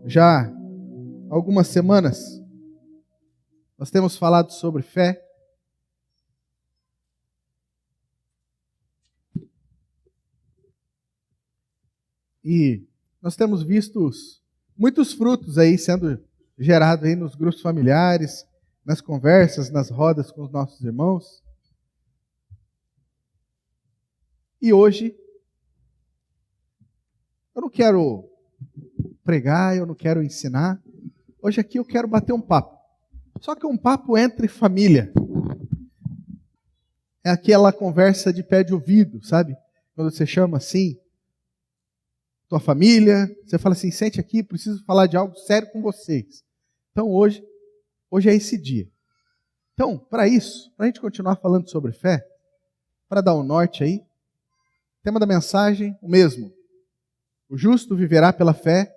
Já há algumas semanas, nós temos falado sobre fé. E nós temos visto muitos frutos aí sendo gerados aí nos grupos familiares, nas conversas, nas rodas com os nossos irmãos. E hoje, eu não quero pregar, eu não quero ensinar. Hoje aqui eu quero bater um papo. Só que um papo entre família. É aquela conversa de pé de ouvido, sabe? Quando você chama assim, tua família, você fala assim, sente aqui, preciso falar de algo sério com vocês. Então hoje é esse dia. Então, para isso, para a gente continuar falando sobre fé, para dar um norte aí, o tema da mensagem, o mesmo. O justo viverá pela fé,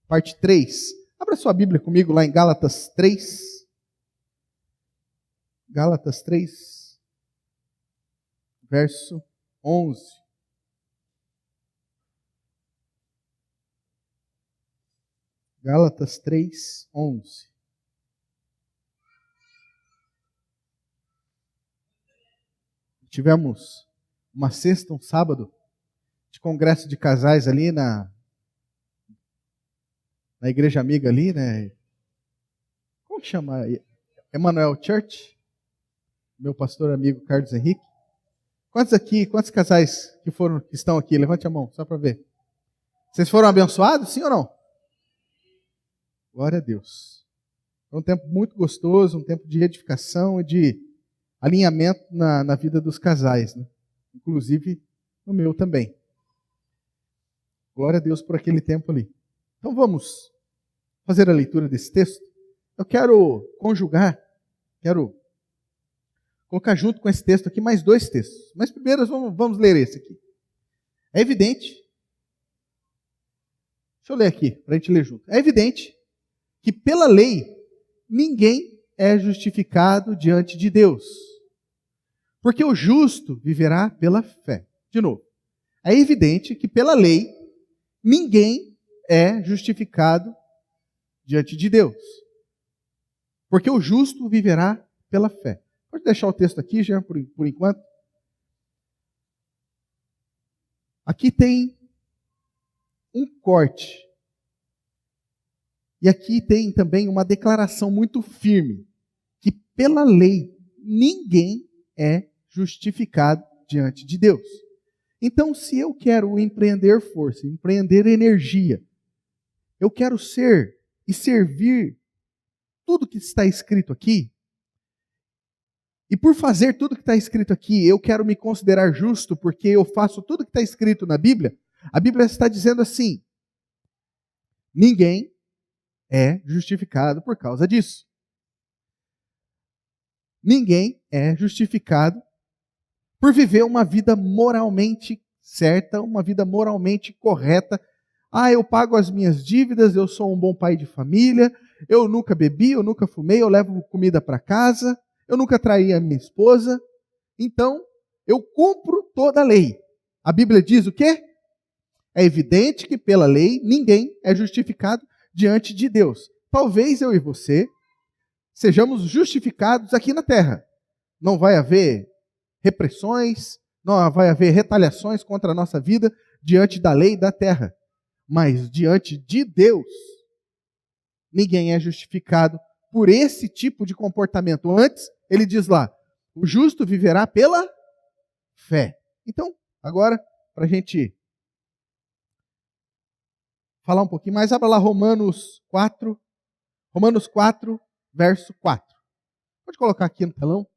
parte 3. Abra sua Bíblia comigo lá em Gálatas 3. Gálatas 3, verso 11. Gálatas 3, 11. Tivemos uma sexta, um sábado, de congresso de casais ali na igreja amiga ali, né? Como que chama? Emmanuel Church. Meu pastor amigo Carlos Henrique. Quantos casais que estão aqui? Levante a mão, só para ver. Vocês foram abençoados, sim ou não? Glória a Deus. Foi um tempo muito gostoso, um tempo de edificação e de alinhamento na vida dos casais, né? Inclusive no meu também. Glória a Deus por aquele tempo ali. Então vamos fazer a leitura desse texto. Eu quero colocar junto com esse texto aqui mais dois textos. Mas primeiro vamos ler esse aqui. É evidente, deixa eu ler aqui, para a gente ler junto. É evidente que pela lei ninguém é justificado diante de Deus. Porque o justo viverá pela fé. De novo, é evidente que pela lei ninguém é justificado diante de Deus. Porque o justo viverá pela fé. Pode deixar o texto aqui, Jean, por enquanto. Aqui tem um corte. E aqui tem também uma declaração muito firme, que pela lei ninguém é justificado diante de Deus. Então, se eu quero empreender força, empreender energia, eu quero ser e servir tudo que está escrito aqui, e por fazer tudo que está escrito aqui, eu quero me considerar justo porque eu faço tudo que está escrito na Bíblia, a Bíblia está dizendo assim, ninguém é justificado por causa disso. Ninguém é justificado por viver uma vida moralmente certa, uma vida moralmente correta. Ah, eu pago as minhas dívidas, eu sou um bom pai de família, eu nunca bebi, eu nunca fumei, eu levo comida para casa, eu nunca traí a minha esposa. Então, eu cumpro toda a lei. A Bíblia diz o quê? É evidente que pela lei ninguém é justificado diante de Deus. Talvez eu e você sejamos justificados aqui na terra. Não vai haver repressões, não vai haver retaliações contra a nossa vida diante da lei da terra. Mas diante de Deus, ninguém é justificado por esse tipo de comportamento. Antes, ele diz lá, o justo viverá pela fé. Então, agora, para a gente falar um pouquinho mais, abra lá Romanos 4, verso 4. Pode colocar aqui no telão.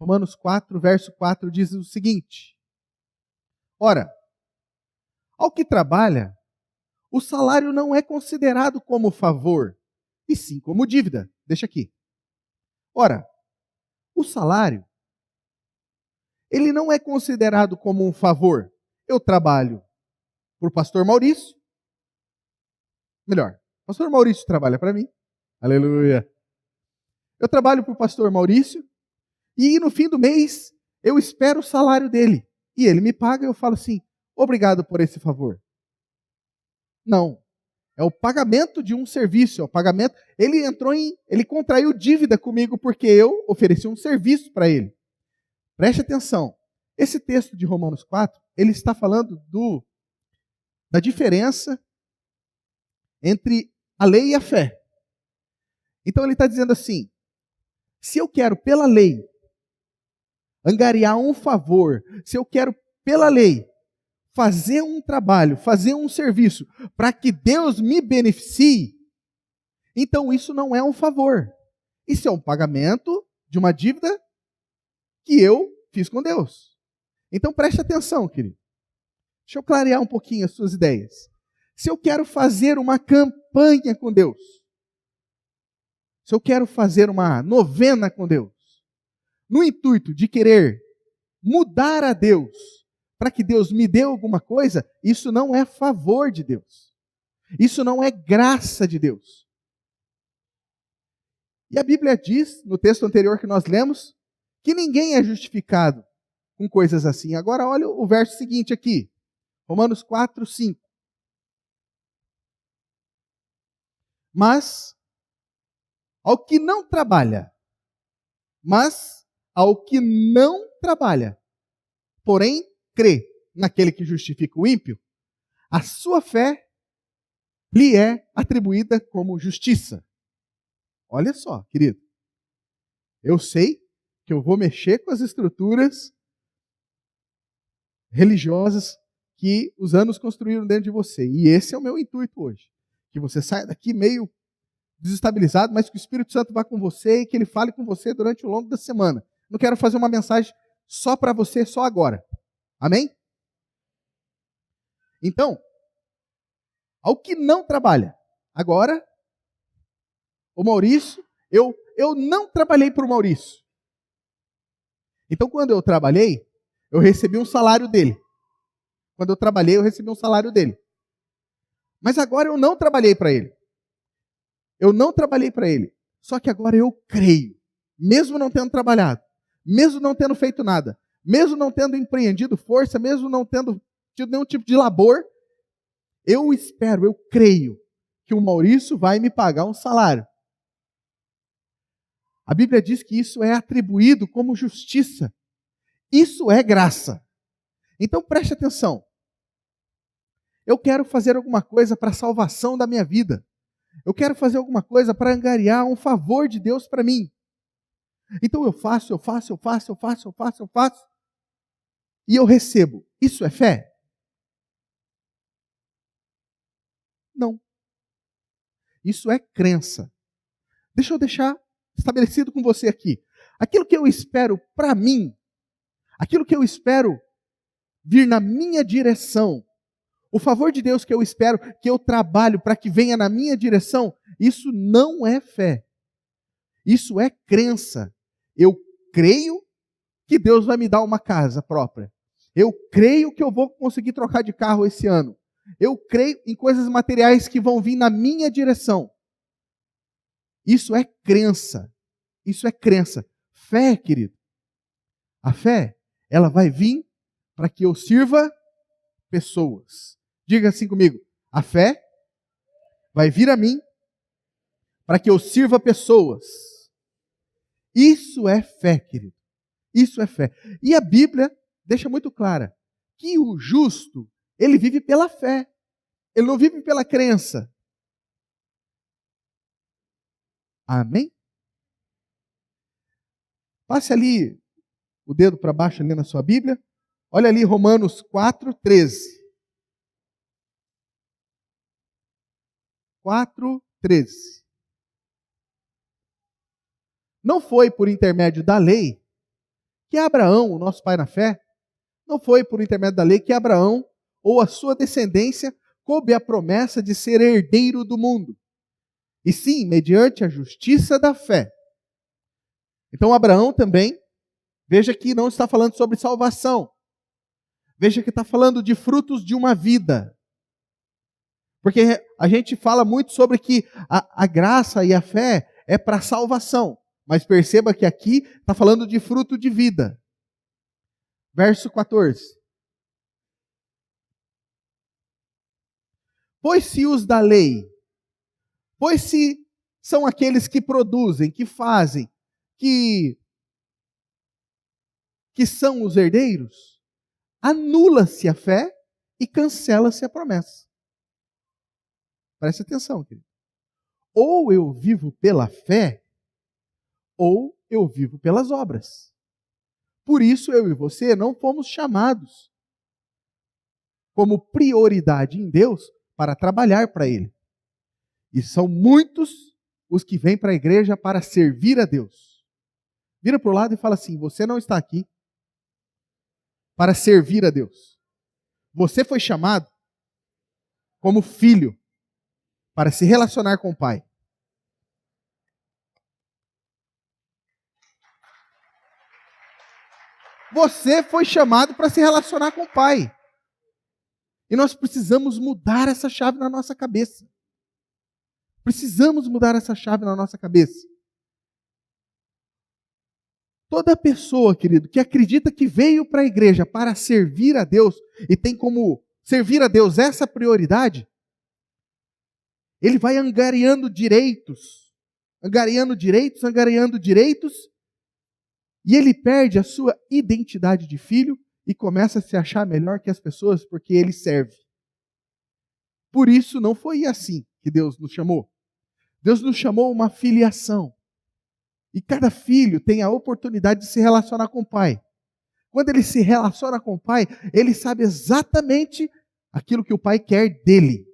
Romanos 4, verso 4 diz o seguinte: ora, ao que trabalha, o salário não é considerado como favor, e sim como dívida. Deixa aqui. Ora, o salário, ele não é considerado como um favor. Eu trabalho por pastor Maurício. Melhor, pastor Maurício trabalha para mim. Aleluia. Eu trabalho para o pastor Maurício e no fim do mês eu espero o salário dele. E ele me paga e eu falo assim, obrigado por esse favor. Não. É o pagamento de um serviço, é o pagamento. Ele contraiu dívida comigo porque eu ofereci um serviço para ele. Preste atenção. Esse texto de Romanos 4, ele está falando da diferença entre a lei e a fé. Então ele está dizendo assim: se eu quero pela lei angariar um favor, se eu quero pela lei fazer um trabalho, fazer um serviço para que Deus me beneficie, então isso não é um favor. Isso é um pagamento de uma dívida que eu fiz com Deus. Então preste atenção, querido. Deixa eu clarear um pouquinho as suas ideias. Se eu quero fazer uma campanha com Deus, se eu quero fazer uma novena com Deus, no intuito de querer mudar a Deus, para que Deus me dê alguma coisa, isso não é favor de Deus. Isso não é graça de Deus. E a Bíblia diz, no texto anterior que nós lemos, que ninguém é justificado com coisas assim. Agora olha o verso seguinte aqui. Romanos 4, 5. Mas ao que não trabalha, porém crê naquele que justifica o ímpio, a sua fé lhe é atribuída como justiça. Olha só, querido. Eu sei que eu vou mexer com as estruturas religiosas que os anos construíram dentro de você. E esse é o meu intuito hoje. Que você saia daqui meio desestabilizado, mas que o Espírito Santo vá com você e que ele fale com você durante o longo da semana. Não quero fazer uma mensagem só para você, só agora. Amém? Então, ao que não trabalha. Agora, o Maurício, eu não trabalhei para o Maurício. Então, quando eu trabalhei, eu recebi um salário dele. Quando eu trabalhei, eu recebi um salário dele. Mas agora eu não trabalhei para ele. Eu não trabalhei para ele. Só que agora eu creio, mesmo não tendo trabalhado, mesmo não tendo feito nada, mesmo não tendo empreendido força, mesmo não tendo tido nenhum tipo de labor, eu espero, eu creio que o Maurício vai me pagar um salário. A Bíblia diz que isso é atribuído como justiça. Isso é graça. Então preste atenção. Eu quero fazer alguma coisa para a salvação da minha vida. Eu quero fazer alguma coisa para angariar um favor de Deus para mim. Então eu faço. E eu recebo. Isso é fé? Não. Isso é crença. Deixa eu deixar estabelecido com você aqui. Aquilo que eu espero para mim, aquilo que eu espero vir na minha direção, o favor de Deus que eu espero, que eu trabalho para que venha na minha direção, isso não é fé. Isso é crença. Eu creio que Deus vai me dar uma casa própria. Eu creio que eu vou conseguir trocar de carro esse ano. Eu creio em coisas materiais que vão vir na minha direção. Isso é crença. Isso é crença. Fé, querido. A fé, ela vai vir para que eu sirva pessoas. Diga assim comigo. A fé vai vir a mim para que eu sirva pessoas. Isso é fé, querido. Isso é fé. E a Bíblia deixa muito clara que o justo, ele vive pela fé. Ele não vive pela crença. Amém? Passe ali o dedo para baixo ali na sua Bíblia. Olha ali Romanos 4, 13. 4, 13. Não foi por intermédio da lei que Abraão, o nosso pai na fé, não foi por intermédio da lei que Abraão ou a sua descendência coube a promessa de ser herdeiro do mundo. E sim, mediante a justiça da fé. Então Abraão também, veja que não está falando sobre salvação. Veja que está falando de frutos de uma vida. Porque a gente fala muito sobre que a graça e a fé é para salvação. Mas perceba que aqui está falando de fruto de vida. Verso 14. Pois se os da lei, pois se são aqueles que produzem, que fazem, que são os herdeiros, anula-se a fé e cancela-se a promessa. Preste atenção, querido. Ou eu vivo pela fé, ou eu vivo pelas obras. Por isso eu e você não fomos chamados como prioridade em Deus para trabalhar para Ele. E são muitos os que vêm para a igreja para servir a Deus. Vira para o lado e fala assim: você não está aqui para servir a Deus. Você foi chamado como filho para se relacionar com o Pai. Você foi chamado para se relacionar com o Pai. E nós precisamos mudar essa chave na nossa cabeça. Precisamos mudar essa chave na nossa cabeça. Toda pessoa, querido, que acredita que veio para a igreja para servir a Deus e tem como servir a Deus essa prioridade, ele vai angariando direitos, e ele perde a sua identidade de filho e começa a se achar melhor que as pessoas porque ele serve. Por isso não foi assim que Deus nos chamou. Deus nos chamou uma filiação. E cada filho tem a oportunidade de se relacionar com o pai. Quando ele se relaciona com o pai, ele sabe exatamente aquilo que o pai quer dele.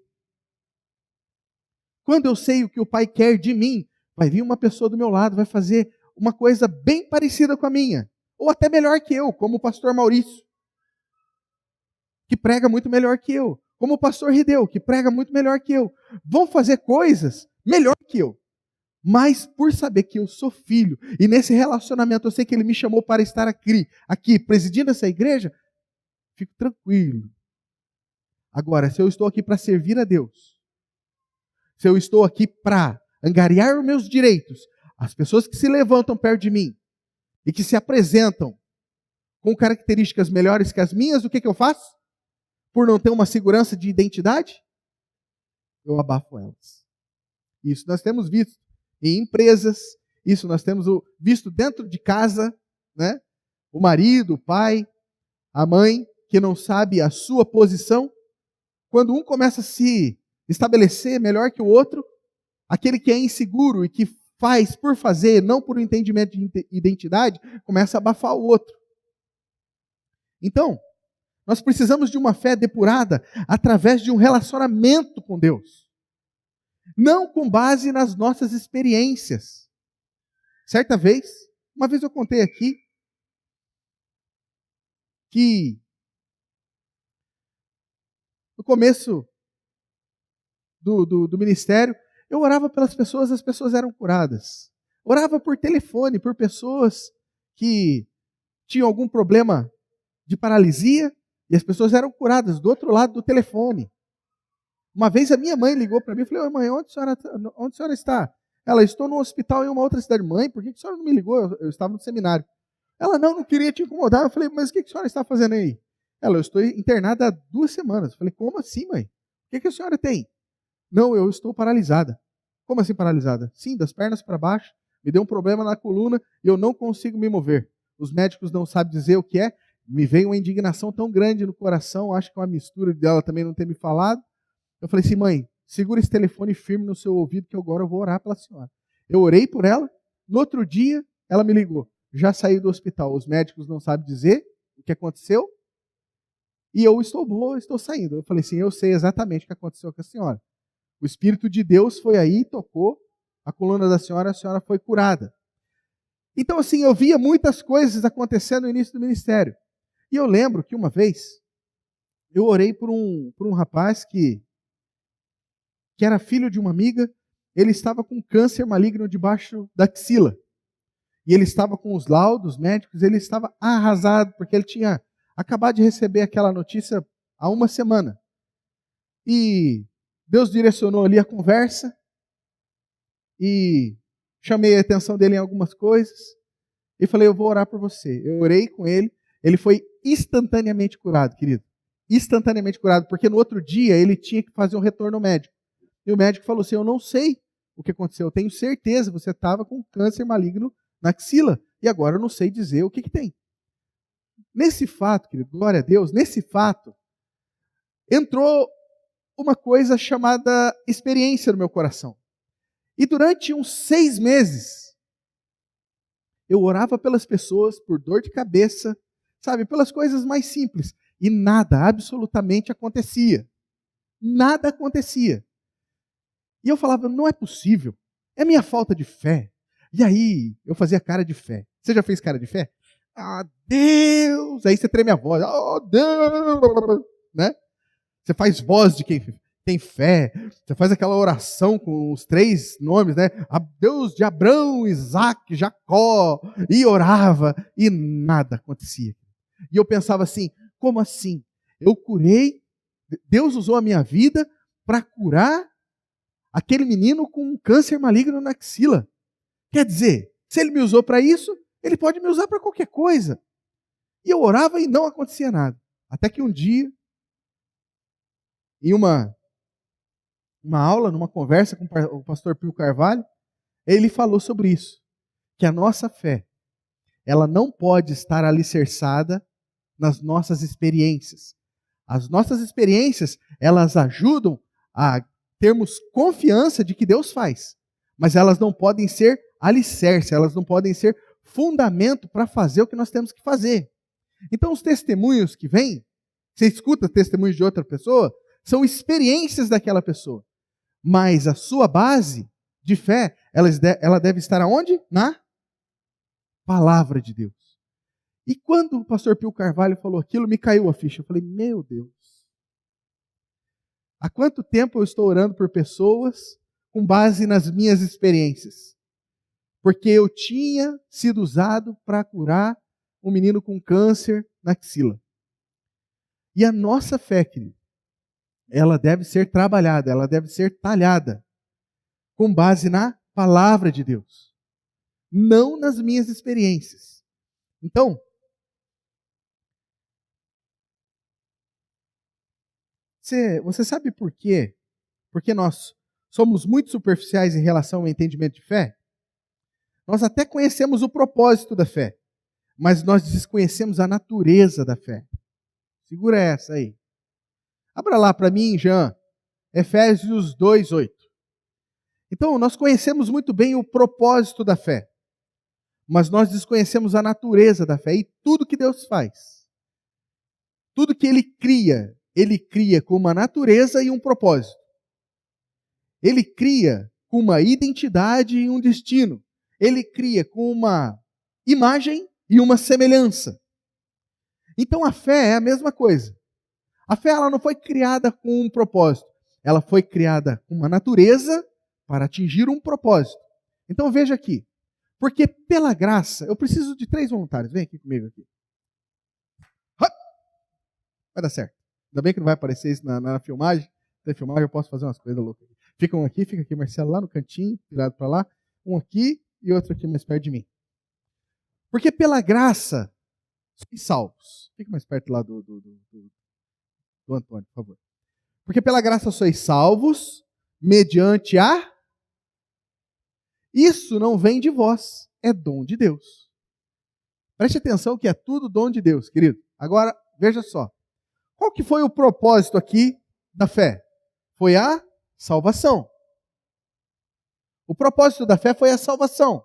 Quando eu sei o que o pai quer de mim, vai vir uma pessoa do meu lado, vai fazer uma coisa bem parecida com a minha. Ou até melhor que eu, como o pastor Maurício, que prega muito melhor que eu. Como o pastor Rideu, que prega muito melhor que eu. Vão fazer coisas melhor que eu. Mas por saber que eu sou filho, e nesse relacionamento eu sei que ele me chamou para estar aqui presidindo essa igreja, fico tranquilo. Agora, se eu estou aqui para servir a Deus, se eu estou aqui para angariar os meus direitos, as pessoas que se levantam perto de mim e que se apresentam com características melhores que as minhas, o que eu faço? Por não ter uma segurança de identidade, eu abafo elas. Isso nós temos visto em empresas, isso nós temos visto dentro de casa, né? O marido, o pai, a mãe, que não sabe a sua posição. Quando um começa a se estabelecer melhor que o outro, aquele que é inseguro e que faz por fazer, não por um entendimento de identidade, começa a abafar o outro. Então, nós precisamos de uma fé depurada através de um relacionamento com Deus. Não com base nas nossas experiências. Certa vez, uma vez eu contei aqui, que no começo do ministério, eu orava pelas pessoas, as pessoas eram curadas. Orava por telefone, por pessoas que tinham algum problema de paralisia, e as pessoas eram curadas do outro lado do telefone. Uma vez a minha mãe ligou para mim e falou: mãe, onde a senhora está? Ela: estou no hospital em uma outra cidade. Mãe, por que a senhora não me ligou? Eu estava no seminário. Ela: não queria te incomodar. Eu falei: mas o que a senhora está fazendo aí? Ela: eu estou internada há 2 semanas. Eu falei: como assim, mãe? O que a senhora tem? Não, eu estou paralisada. Como assim paralisada? Sim, das pernas para baixo, me deu um problema na coluna e eu não consigo me mover. Os médicos não sabem dizer o que é. Me veio uma indignação tão grande no coração, acho que é uma mistura dela também não ter me falado. Eu falei assim: mãe, segura esse telefone firme no seu ouvido que agora eu vou orar pela senhora. Eu orei por ela, no outro dia ela me ligou: já saí do hospital, os médicos não sabem dizer o que aconteceu e eu estou boa, estou saindo. Eu falei assim: eu sei exatamente o que aconteceu com a senhora. O Espírito de Deus foi aí, tocou a coluna da senhora, a senhora foi curada. Então assim, eu via muitas coisas acontecendo no início do ministério. E eu lembro que uma vez, eu orei por um rapaz que era filho de uma amiga. Ele estava com câncer maligno debaixo da axila. E ele estava com os laudos médicos, ele estava arrasado, porque ele tinha acabado de receber aquela notícia há 1 semana. E Deus direcionou ali a conversa, e chamei a atenção dele em algumas coisas, e falei: eu vou orar por você. Eu orei com ele, ele foi instantaneamente curado, querido. instantaneamente curado, porque no outro dia ele tinha que fazer um retorno ao médico. E o médico falou assim: eu não sei o que aconteceu, eu tenho certeza, você estava com câncer maligno na axila, e agora eu não sei dizer o que tem. Nesse fato, querido, glória a Deus, nesse fato, entrou uma coisa chamada experiência no meu coração. E durante uns 6 meses, eu orava pelas pessoas, por dor de cabeça, sabe, pelas coisas mais simples. E nada absolutamente acontecia. Nada acontecia. E eu falava: não é possível. É minha falta de fé. E aí, eu fazia cara de fé. Você já fez cara de fé? Ah, Deus! Aí você treme a voz. Oh, Deus! Né? Você faz voz de quem tem fé. Você faz aquela oração com os 3 nomes, né? A Deus de Abraão, Isaac, Jacó. E orava e nada acontecia. E eu pensava assim: como assim? Eu curei, Deus usou a minha vida para curar aquele menino com um câncer maligno na axila. Quer dizer, se ele me usou para isso, ele pode me usar para qualquer coisa. E eu orava e não acontecia nada. Até que um dia, em uma aula, numa conversa com o pastor Pio Carvalho, ele falou sobre isso. Que a nossa fé, ela não pode estar alicerçada nas nossas experiências. As nossas experiências, elas ajudam a termos confiança de que Deus faz. Mas elas não podem ser alicerce, elas não podem ser fundamento para fazer o que nós temos que fazer. Então os testemunhos que vêm, você escuta testemunhos de outra pessoa, são experiências daquela pessoa. Mas a sua base de fé, ela deve estar aonde? Na palavra de Deus. E quando o pastor Pio Carvalho falou aquilo, me caiu a ficha. Eu falei: meu Deus, há quanto tempo eu estou orando por pessoas com base nas minhas experiências? Porque eu tinha sido usado para curar um menino com câncer na axila. E a nossa fé, querido, ela deve ser trabalhada, ela deve ser talhada com base na palavra de Deus, não nas minhas experiências. Então, você sabe por quê? Porque nós somos muito superficiais em relação ao entendimento de fé? Nós até conhecemos o propósito da fé, mas nós desconhecemos a natureza da fé. Segura essa aí. Abra lá para mim, Jean, Efésios 2:8. Então, nós conhecemos muito bem o propósito da fé, mas nós desconhecemos a natureza da fé e tudo que Deus faz. Tudo que Ele cria com uma natureza e um propósito. Ele cria com uma identidade e um destino. Ele cria com uma imagem e uma semelhança. Então a fé é a mesma coisa. A fé, ela não foi criada com um propósito. Ela foi criada com uma natureza para atingir um propósito. Então veja aqui. Porque pela graça, eu preciso de 3 voluntários. Vem aqui comigo aqui. Vai dar certo. Ainda bem que não vai aparecer isso na filmagem. Na filmagem eu posso fazer umas coisas loucas. Fica aqui, Marcelo, lá no cantinho, virado para lá. Um aqui e outro aqui mais perto de mim. Porque pela graça, sois salvos. Fica mais perto lá do Antônio, por favor. Porque pela graça sois salvos, mediante a... Isso não vem de vós, é dom de Deus. Preste atenção que é tudo dom de Deus, querido. Agora, veja só. Qual que foi o propósito aqui da fé? Foi a salvação. O propósito da fé foi a salvação.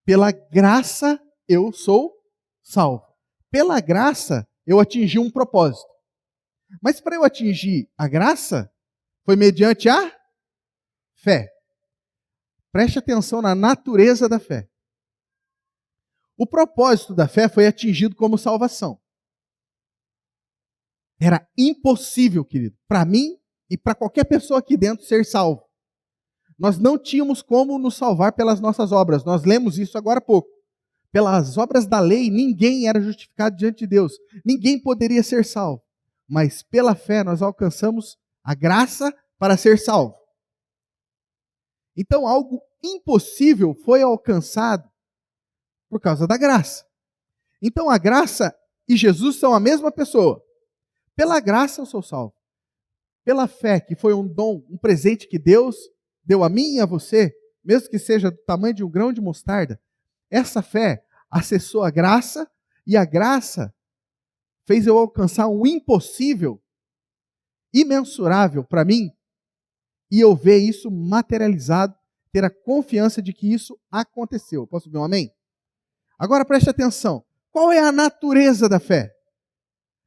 Pela graça eu sou salvo. Pela graça eu atingi um propósito. Mas para eu atingir a graça, foi mediante a fé. Preste atenção na natureza da fé. O propósito da fé foi atingido como salvação. Era impossível, querido, para mim e para qualquer pessoa aqui dentro ser salvo. Nós não tínhamos como nos salvar pelas nossas obras. Nós lemos isso agora há pouco. Pelas obras da lei, ninguém era justificado diante de Deus. Ninguém poderia ser salvo. Mas pela fé nós alcançamos a graça para ser salvo. Então algo impossível foi alcançado por causa da graça. Então a graça e Jesus são a mesma pessoa. Pela graça eu sou salvo. Pela fé, que foi um dom, um presente que Deus deu a mim e a você, mesmo que seja do tamanho de um grão de mostarda, essa fé acessou a graça e a graça fez eu alcançar um impossível, imensurável para mim, e eu ver isso materializado, ter a confiança de que isso aconteceu. Posso ver um amém? Agora preste atenção. Qual é a natureza da fé?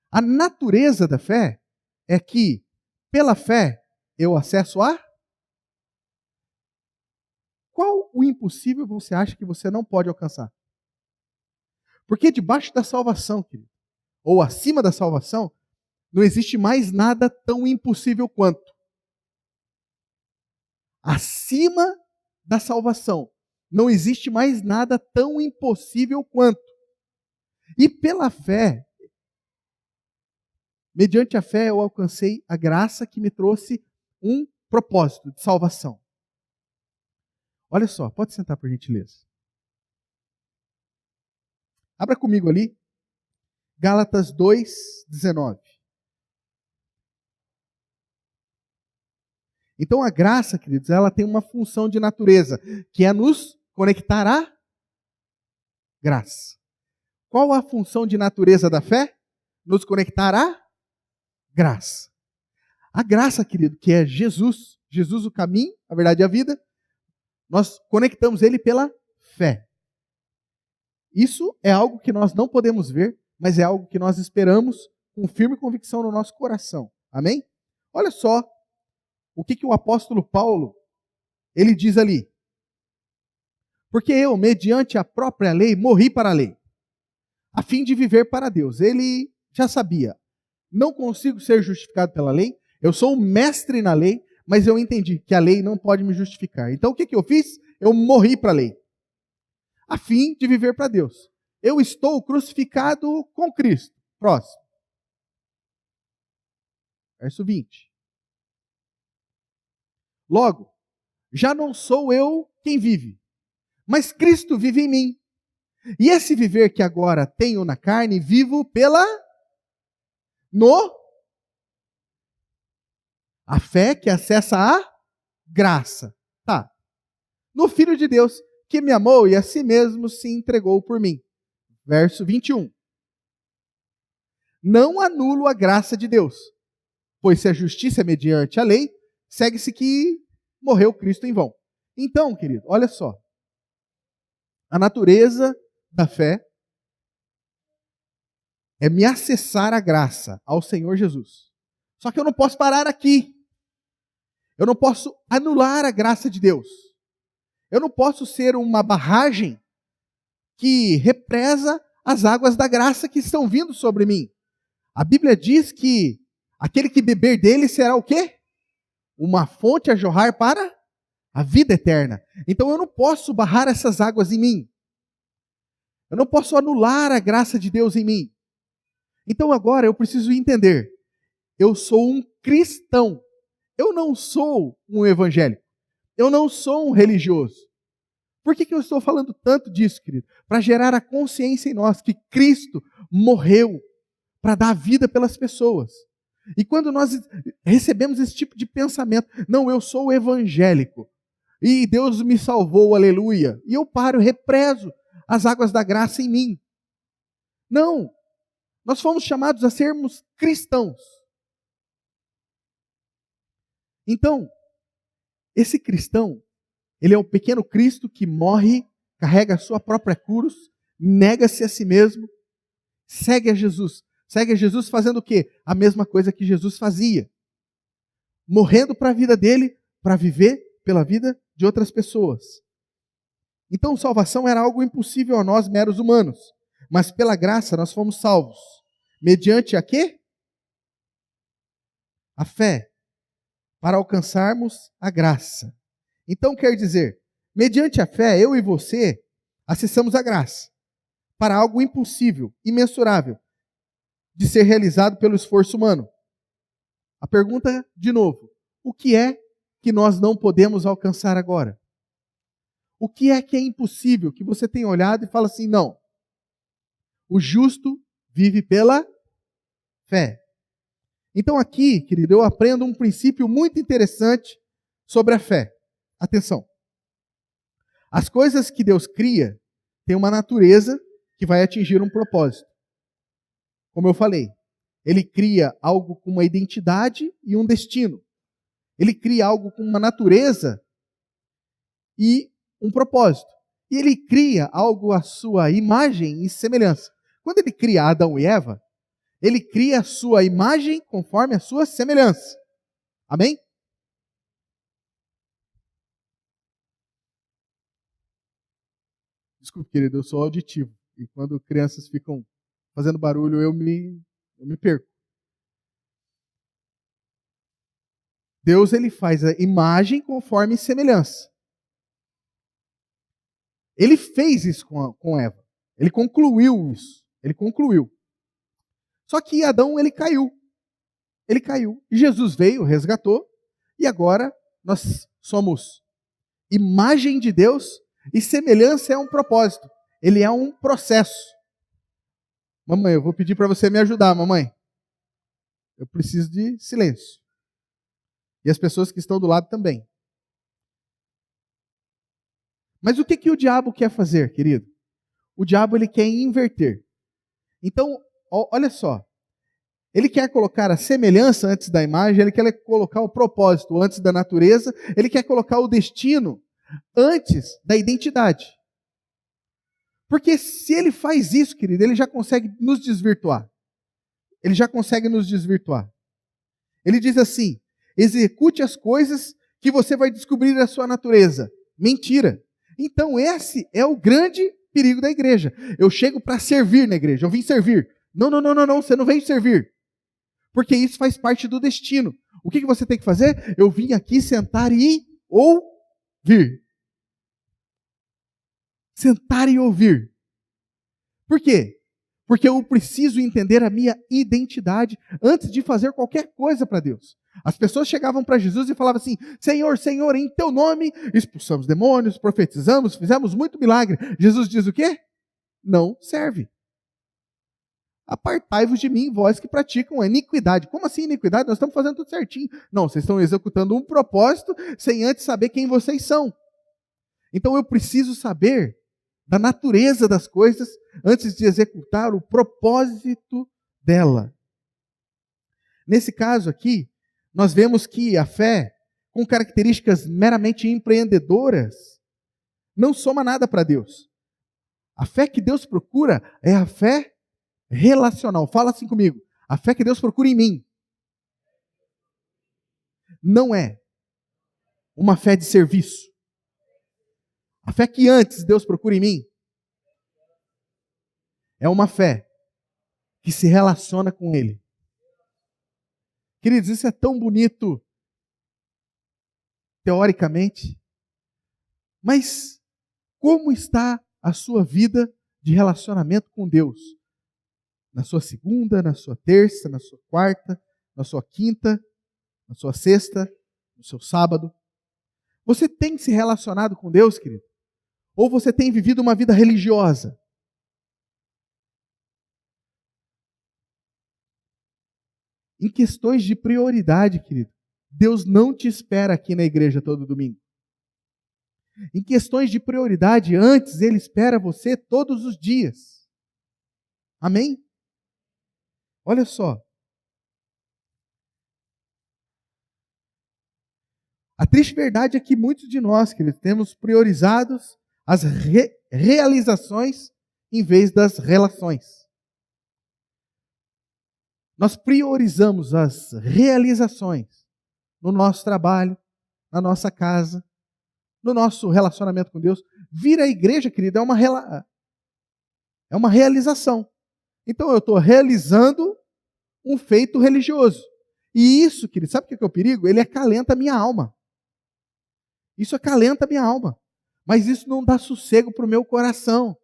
A natureza da fé é que, pela fé, eu acesso a... Qual o impossível você acha que você não pode alcançar? Porque debaixo da salvação, querido, ou acima da salvação, não existe mais nada tão impossível quanto. Acima da salvação, não existe mais nada tão impossível quanto. E pela fé, mediante a fé, eu alcancei a graça que me trouxe um propósito de salvação. Olha só, pode sentar por gentileza. Abra comigo ali, Gálatas 2:19. Então a graça, queridos, ela tem uma função de natureza, que é nos conectar à graça. Qual a função de natureza da fé? Nos conectar à graça. A graça, querido, que é Jesus, Jesus o caminho, a verdade e a vida, nós conectamos ele pela fé. Isso é algo que nós não podemos ver, mas é algo que nós esperamos com firme convicção no nosso coração. Amém? Olha só o que o apóstolo Paulo, ele diz ali. Porque eu, mediante a própria lei, morri para a lei, a fim de viver para Deus. Ele já sabia, não consigo ser justificado pela lei, eu sou um mestre na lei, mas eu entendi que a lei não pode me justificar. Então o que eu fiz? Eu morri para a lei, a fim de viver para Deus. Eu estou crucificado com Cristo. Próximo. Verso 20. Logo, já não sou eu quem vive, mas Cristo vive em mim. E esse viver que agora tenho na carne, vivo a fé que acessa a graça. Tá. No Filho de Deus, que me amou e a si mesmo se entregou por mim. Verso 21. Não anulo a graça de Deus, pois se a justiça é mediante a lei, segue-se que morreu Cristo em vão. Então, querido, olha só. A natureza da fé é me acessar a graça ao Senhor Jesus. Só que eu não posso parar aqui. Eu não posso anular a graça de Deus. Eu não posso ser uma barragem que represa as águas da graça que estão vindo sobre mim. A Bíblia diz que aquele que beber dele será o quê? Uma fonte a jorrar para a vida eterna. Então eu não posso barrar essas águas em mim. Eu não posso anular a graça de Deus em mim. Então agora eu preciso entender. Eu sou um cristão. Eu não sou um evangélico. Eu não sou um religioso. Por que eu estou falando tanto disso, querido? Para gerar a consciência em nós que Cristo morreu para dar vida pelas pessoas. E quando nós recebemos esse tipo de pensamento, não, eu sou evangélico, e Deus me salvou, aleluia, e eu paro, represo as águas da graça em mim. Não, nós fomos chamados a sermos cristãos. Então, esse cristão, ele é o pequeno Cristo que morre, carrega a sua própria cruz, nega-se a si mesmo, segue a Jesus. Segue a Jesus fazendo o quê? A mesma coisa que Jesus fazia. Morrendo para a vida dele, para viver pela vida de outras pessoas. Então, salvação era algo impossível a nós, meros humanos. Mas pela graça nós fomos salvos. Mediante a quê? A fé. Para alcançarmos a graça. Então quer dizer, mediante a fé, eu e você acessamos a graça. Para algo impossível, imensurável, de ser realizado pelo esforço humano. A pergunta, de novo, o que é que nós não podemos alcançar agora? O que é impossível, que você tem olhado e fala assim, não. O justo vive pela fé. Então aqui, querido, eu aprendo um princípio muito interessante sobre a fé. Atenção. As coisas que Deus cria têm uma natureza que vai atingir um propósito. Como eu falei, Ele cria algo com uma identidade e um destino. Ele cria algo com uma natureza e um propósito. E Ele cria algo à sua imagem e semelhança. Quando Ele cria Adão e Eva, Ele cria a sua imagem conforme a sua semelhança. Amém? Desculpe, querido, eu sou auditivo. E quando crianças ficam fazendo barulho, eu me perco. Deus, Ele faz a imagem conforme semelhança. Ele fez isso com Eva. Ele concluiu isso. Ele concluiu. Só que Adão, ele caiu. Ele caiu. E Jesus veio, resgatou. E agora nós somos imagem de Deus e semelhança é um propósito. Ele é um processo. Mamãe, eu vou pedir para você me ajudar, mamãe. Eu preciso de silêncio. E as pessoas que estão do lado também. Mas o que o diabo quer fazer, querido? O diabo, ele quer inverter. Então, olha só. Ele quer colocar a semelhança antes da imagem, ele quer colocar o propósito antes da natureza, ele quer colocar o destino antes da identidade. Porque se ele faz isso, querido, ele já consegue nos desvirtuar. Ele já consegue nos desvirtuar. Ele diz assim: execute as coisas que você vai descobrir a sua natureza. Mentira. Então esse é o grande perigo da igreja. Eu chego para servir na igreja, eu vim servir. Não, você não veio servir. Porque isso faz parte do destino. O que você tem que fazer? Eu vim aqui sentar e ouvir. Sentar e ouvir. Por quê? Porque eu preciso entender a minha identidade antes de fazer qualquer coisa para Deus. As pessoas chegavam para Jesus e falavam assim: Senhor, Senhor, em teu nome expulsamos demônios, profetizamos, fizemos muito milagre. Jesus diz o quê? Não serve. Apartai-vos de mim, vós que praticam a iniquidade. Como assim iniquidade? Nós estamos fazendo tudo certinho. Não, vocês estão executando um propósito sem antes saber quem vocês são. Então eu preciso saber da natureza das coisas antes de executar o propósito dela. Nesse caso aqui, nós vemos que a fé, com características meramente empreendedoras, não soma nada para Deus. A fé que Deus procura é a fé relacional. Fala assim comigo. A fé que Deus procura em mim não é uma fé de serviço. A fé que antes Deus procura em mim é uma fé que se relaciona com Ele. Queridos, isso é tão bonito teoricamente, mas como está a sua vida de relacionamento com Deus? Na sua segunda, na sua terça, na sua quarta, na sua quinta, na sua sexta, no seu sábado. Você tem se relacionado com Deus, querido? Ou você tem vivido uma vida religiosa? Em questões de prioridade, querido, Deus não te espera aqui na igreja todo domingo. Em questões de prioridade, antes Ele espera você todos os dias. Amém? Olha só. A triste verdade é que muitos de nós, queridos, temos priorizados as realizações em vez das relações. Nós priorizamos as realizações no nosso trabalho, na nossa casa, no nosso relacionamento com Deus. Vir à igreja, querido, é uma realização. Então eu estou realizando um feito religioso. E isso, querido, sabe o que é o perigo? Ele acalenta a minha alma. Isso acalenta a minha alma. Mas isso não dá sossego para o meu coração.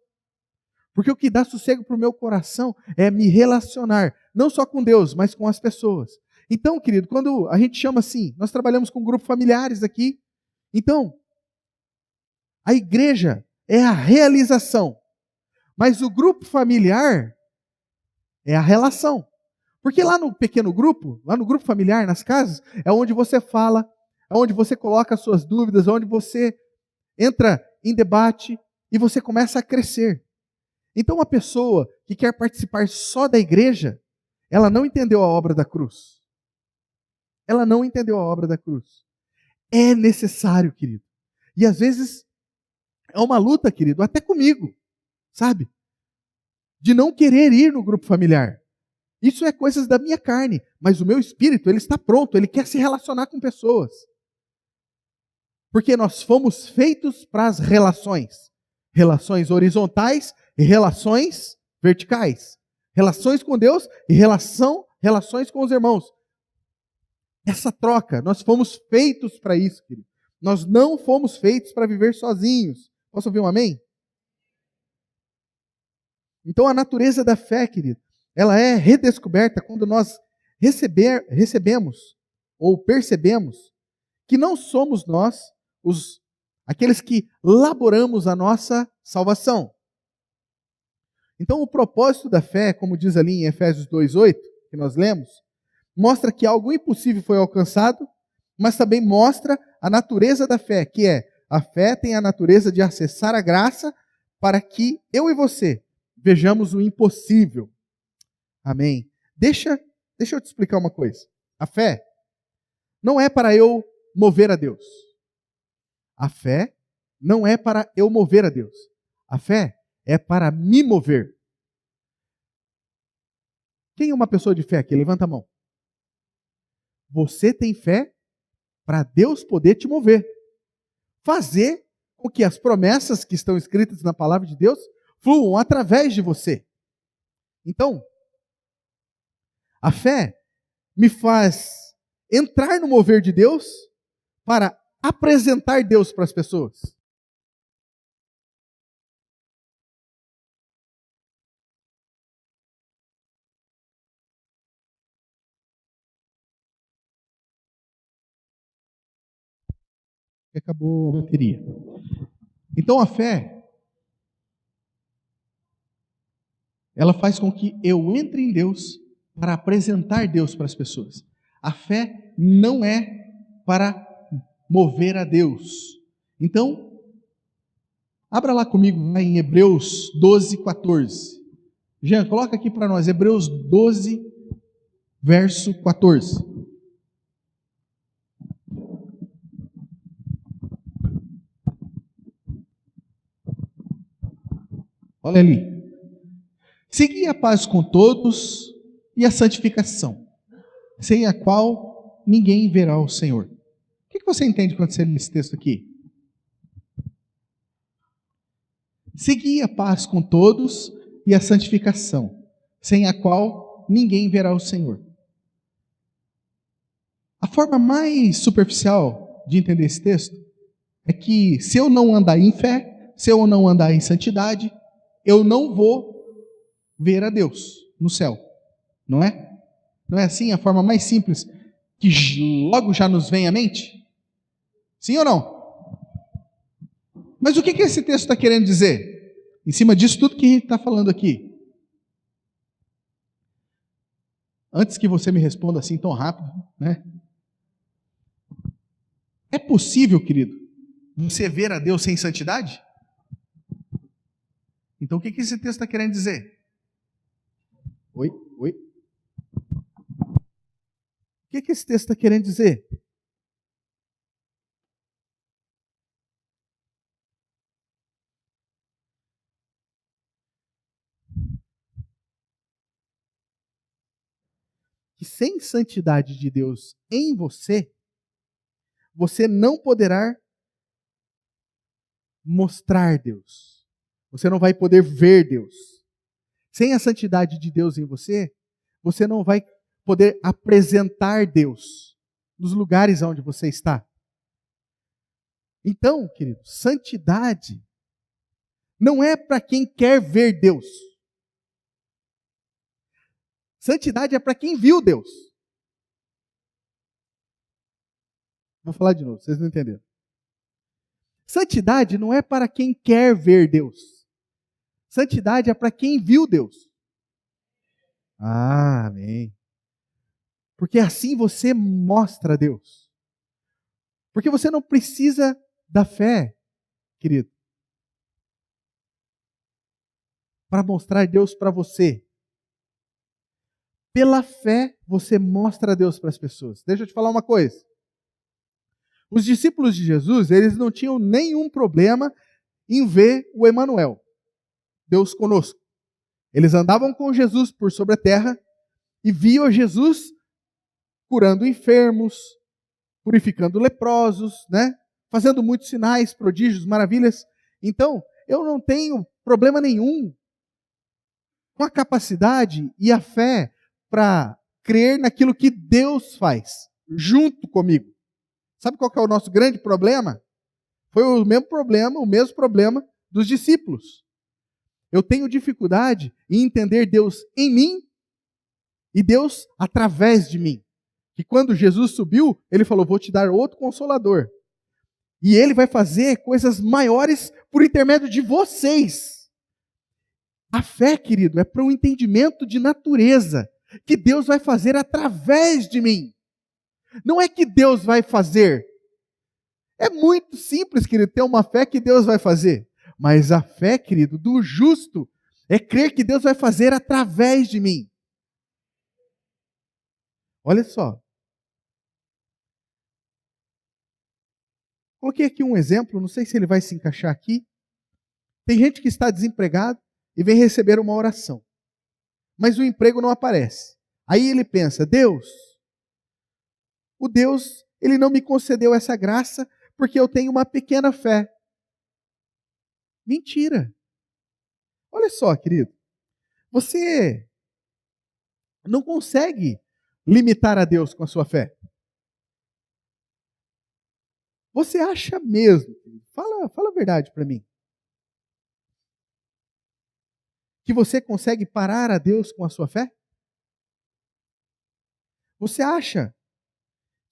Porque o que dá sossego para o meu coração é me relacionar, não só com Deus, mas com as pessoas. Então, querido, quando a gente chama assim, nós trabalhamos com grupos familiares aqui. Então, a igreja é a realização. Mas o grupo familiar É a relação. Porque lá no pequeno grupo, lá no grupo familiar, nas casas, é onde você fala, é onde você coloca as suas dúvidas, é onde você entra em debate e você começa a crescer. Então, uma pessoa que quer participar só da igreja, ela não entendeu a obra da cruz. Ela não entendeu a obra da cruz. É necessário, querido. E às vezes é uma luta, querido, até comigo, sabe? De não querer ir no grupo familiar. Isso é coisas da minha carne, mas o meu espírito, ele está pronto, ele quer se relacionar com pessoas. Porque nós fomos feitos para as relações. Relações horizontais e relações verticais. Relações com Deus e relações com os irmãos. Essa troca, nós fomos feitos para isso, querido. Nós não fomos feitos para viver sozinhos. Posso ouvir um amém? Então a natureza da fé, querido, ela é redescoberta quando nós recebemos ou percebemos que não somos nós aqueles que laboramos a nossa salvação. Então o propósito da fé, como diz ali em Efésios 2:8, que nós lemos, mostra que algo impossível foi alcançado, mas também mostra a natureza da fé, que é, a fé tem a natureza de acessar a graça para que eu e você vejamos o impossível. Amém. Deixa eu te explicar uma coisa. A fé não é para eu mover a Deus. A fé não é para eu mover a Deus. A fé é para me mover. Quem é uma pessoa de fé aqui? Levanta a mão. Você tem fé para Deus poder te mover. Fazer com que as promessas que estão escritas na palavra de Deus fluam através de você. Então, a fé me faz entrar no mover de Deus para apresentar Deus para as pessoas. Acabou a bateria. Então a fé, ela faz com que eu entre em Deus para apresentar Deus para as pessoas. A fé não é para mover a Deus. Então, abra lá comigo em Hebreus 12:14. Jean, coloca aqui para nós, Hebreus 12, verso 14. Olha ali. Segui a paz com todos e a santificação, sem a qual ninguém verá o Senhor. O que você entende quando você lê esse texto aqui? Segui a paz com todos e a santificação, sem a qual ninguém verá o Senhor. A forma mais superficial de entender esse texto é que se eu não andar em fé, se eu não andar em santidade, eu não vou ver a Deus no céu, não é? Não é assim a forma mais simples que logo já nos vem à mente? Sim ou não? Mas o que esse texto está querendo dizer? Em cima disso tudo que a gente está falando aqui. Antes que você me responda assim tão rápido, né? É possível, querido, você ver a Deus sem santidade? Então o que esse texto está querendo dizer? Oi? O que esse texto está querendo dizer? Que sem santidade de Deus em você, você não poderá mostrar Deus. Você não vai poder ver Deus. Sem a santidade de Deus em você, você não vai poder apresentar Deus nos lugares onde você está. Então, querido, santidade não é para quem quer ver Deus. Santidade é para quem viu Deus. Vou falar de novo, vocês não entenderam. Santidade não é para quem quer ver Deus. Santidade é para quem viu Deus. Ah, amém. Porque assim você mostra a Deus. Porque você não precisa da fé, querido, para mostrar Deus para você. Pela fé, você mostra a Deus para as pessoas. Deixa eu te falar uma coisa. Os discípulos de Jesus, eles não tinham nenhum problema em ver o Emanuel, Deus conosco. Eles andavam com Jesus por sobre a terra e viam Jesus curando enfermos, purificando leprosos, né? Fazendo muitos sinais, prodígios, maravilhas. Então, eu não tenho problema nenhum com a capacidade e a fé para crer naquilo que Deus faz, junto comigo. Sabe qual que é o nosso grande problema? Foi o mesmo problema dos discípulos. Eu tenho dificuldade em entender Deus em mim e Deus através de mim. Que quando Jesus subiu, ele falou: vou te dar outro consolador. E ele vai fazer coisas maiores por intermédio de vocês. A fé, querido, é para um entendimento de natureza que Deus vai fazer através de mim. Não é que Deus vai fazer. É muito simples, querido, ter uma fé que Deus vai fazer. Mas a fé, querido, do justo é crer que Deus vai fazer através de mim. Olha só. Coloquei aqui um exemplo, não sei se ele vai se encaixar aqui. Tem gente que está desempregado e vem receber uma oração. Mas o emprego não aparece. Aí ele pensa: Deus, ele não me concedeu essa graça porque eu tenho uma pequena fé. Mentira. Olha só, querido. Você não consegue limitar a Deus com a sua fé. Você acha mesmo, fala a verdade para mim, que você consegue parar a Deus com a sua fé? Você acha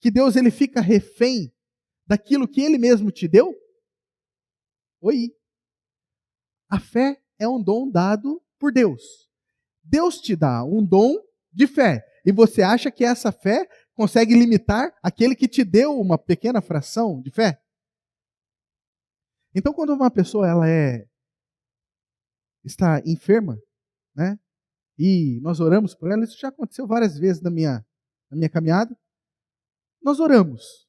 que Deus ele fica refém daquilo que ele mesmo te deu? Oi. A fé é um dom dado por Deus. Deus te dá um dom de fé. E você acha que essa fé consegue limitar aquele que te deu uma pequena fração de fé? Então, quando uma pessoa está enferma, né? E nós oramos por ela, isso já aconteceu várias vezes na minha caminhada. Nós oramos.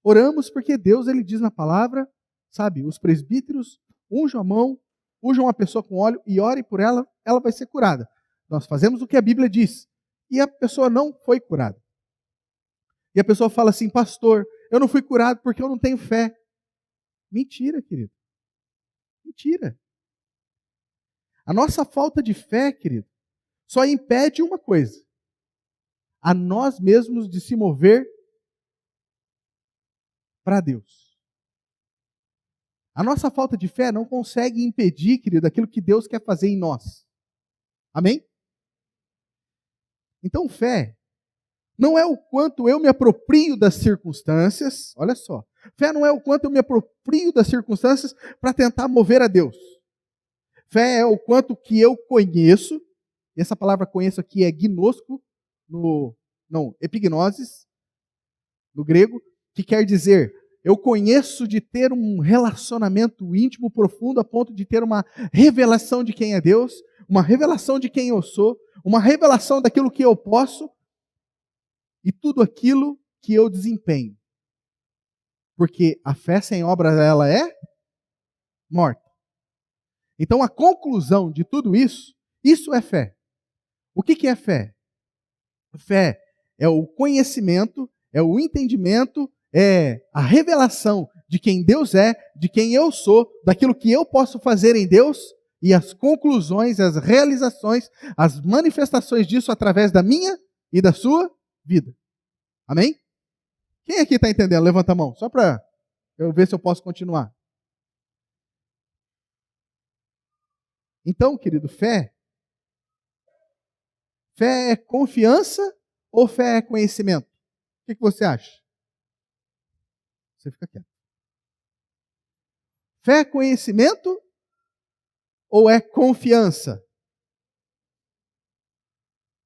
Oramos porque Deus ele diz na palavra, sabe, os presbíteros unjam a mão, unjam a pessoa com óleo e orem por ela, ela vai ser curada. Nós fazemos o que a Bíblia diz. E a pessoa não foi curada. E a pessoa fala assim: pastor, eu não fui curado porque eu não tenho fé. Mentira, querido. Mentira. A nossa falta de fé, querido, só impede uma coisa: a nós mesmos de se mover para Deus. A nossa falta de fé não consegue impedir, querido, aquilo que Deus quer fazer em nós. Amém? Então, fé não é o quanto eu me aproprio das circunstâncias, olha só. Fé não é o quanto eu me aproprio das circunstâncias para tentar mover a Deus. Fé é o quanto que eu conheço, e essa palavra conheço aqui é gnosco, epignosis, no grego, que quer dizer, eu conheço de ter um relacionamento íntimo, profundo, a ponto de ter uma revelação de quem é Deus, uma revelação de quem eu sou, uma revelação daquilo que eu posso, e tudo aquilo que eu desempenho. Porque a fé sem obras, ela é morta. Então a conclusão de tudo isso é fé. O que é fé? Fé é o conhecimento, é o entendimento, é a revelação de quem Deus é, de quem eu sou, daquilo que eu posso fazer em Deus e as conclusões, as realizações, as manifestações disso através da minha e da sua vida. Amém? Quem aqui está entendendo? Levanta a mão, só para eu ver se eu posso continuar. Então, querido, fé é confiança ou fé é conhecimento? O que você acha? Você fica quieto. Fé é conhecimento ou é confiança?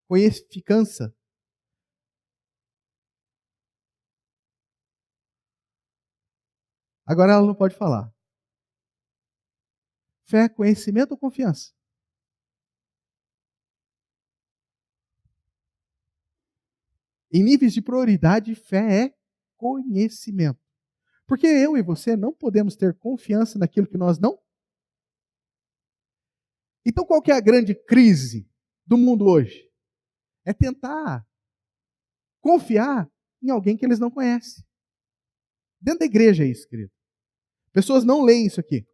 conhecificância. Agora ela não pode falar. Fé, conhecimento ou confiança? Em níveis de prioridade, fé é conhecimento. Porque eu e você não podemos ter confiança naquilo que nós não. Então qual que é a grande crise do mundo hoje? É tentar confiar em alguém que eles não conhecem. Dentro da igreja é isso, querido. Pessoas não leem isso aqui.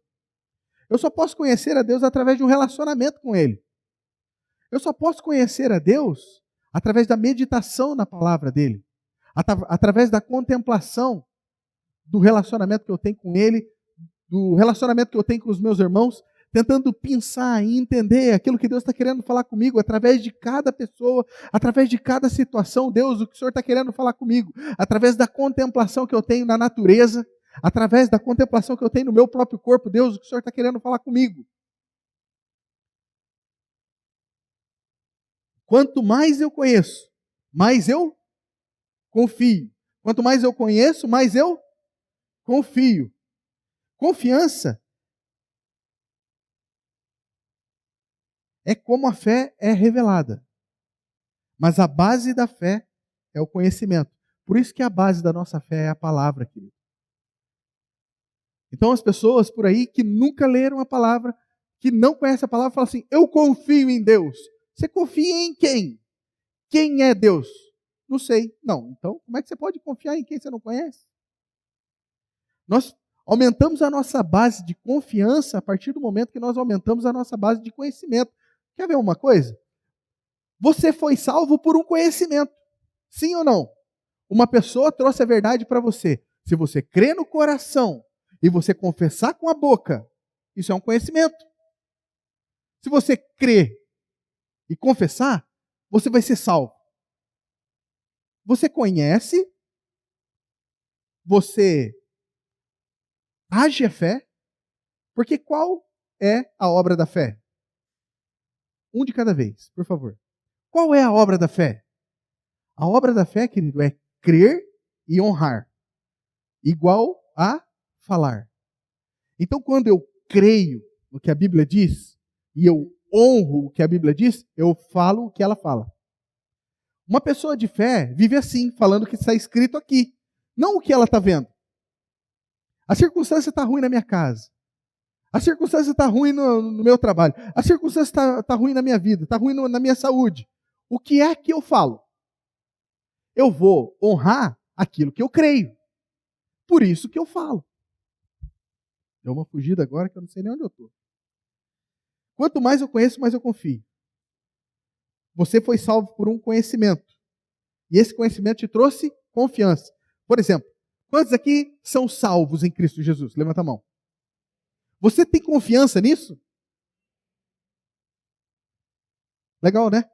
Eu só posso conhecer a Deus através de um relacionamento com Ele. Eu só posso conhecer a Deus através da meditação na palavra dEle. Através da contemplação do relacionamento que eu tenho com Ele, do relacionamento que eu tenho com os meus irmãos, tentando pensar e entender aquilo que Deus está querendo falar comigo, através de cada pessoa, através de cada situação. Deus, o que o Senhor está querendo falar comigo, através da contemplação que eu tenho na natureza, através da contemplação que eu tenho no meu próprio corpo. Deus, o que o Senhor está querendo falar comigo. Quanto mais eu conheço, mais eu confio. Quanto mais eu conheço, mais eu confio. Confiança é como a fé é revelada. Mas a base da fé é o conhecimento. Por isso que a base da nossa fé é a palavra, querido. Então as pessoas por aí que nunca leram a palavra, que não conhecem a palavra, falam assim: eu confio em Deus. Você confia em quem? Quem é Deus? Não sei. Não, então como é que você pode confiar em quem você não conhece? Nós aumentamos a nossa base de confiança a partir do momento que nós aumentamos a nossa base de conhecimento. Quer ver uma coisa? Você foi salvo por um conhecimento. Sim ou não? Uma pessoa trouxe a verdade para você. Se você crê no coração e você confessar com a boca, isso é um conhecimento. Se você crê e confessar, você vai ser salvo. Você conhece, você age a fé, porque qual é a obra da fé? Um de cada vez, por favor. Qual é a obra da fé? A obra da fé, querido, é crer e honrar. Igual a falar. Então, quando eu creio no que a Bíblia diz, e eu honro o que a Bíblia diz, eu falo o que ela fala. Uma pessoa de fé vive assim, falando o que está escrito aqui, não o que ela está vendo. A circunstância está ruim na minha casa. A circunstância está ruim no meu trabalho. A circunstância está ruim na minha vida, está ruim na minha saúde. O que é que eu falo? Eu vou honrar aquilo que eu creio. Por isso que eu falo. Deu uma fugida agora que eu não sei nem onde eu estou. Quanto mais eu conheço, mais eu confio. Você foi salvo por um conhecimento. E esse conhecimento te trouxe confiança. Por exemplo, quantos aqui são salvos em Cristo Jesus? Levanta a mão. Você tem confiança nisso? Legal, né?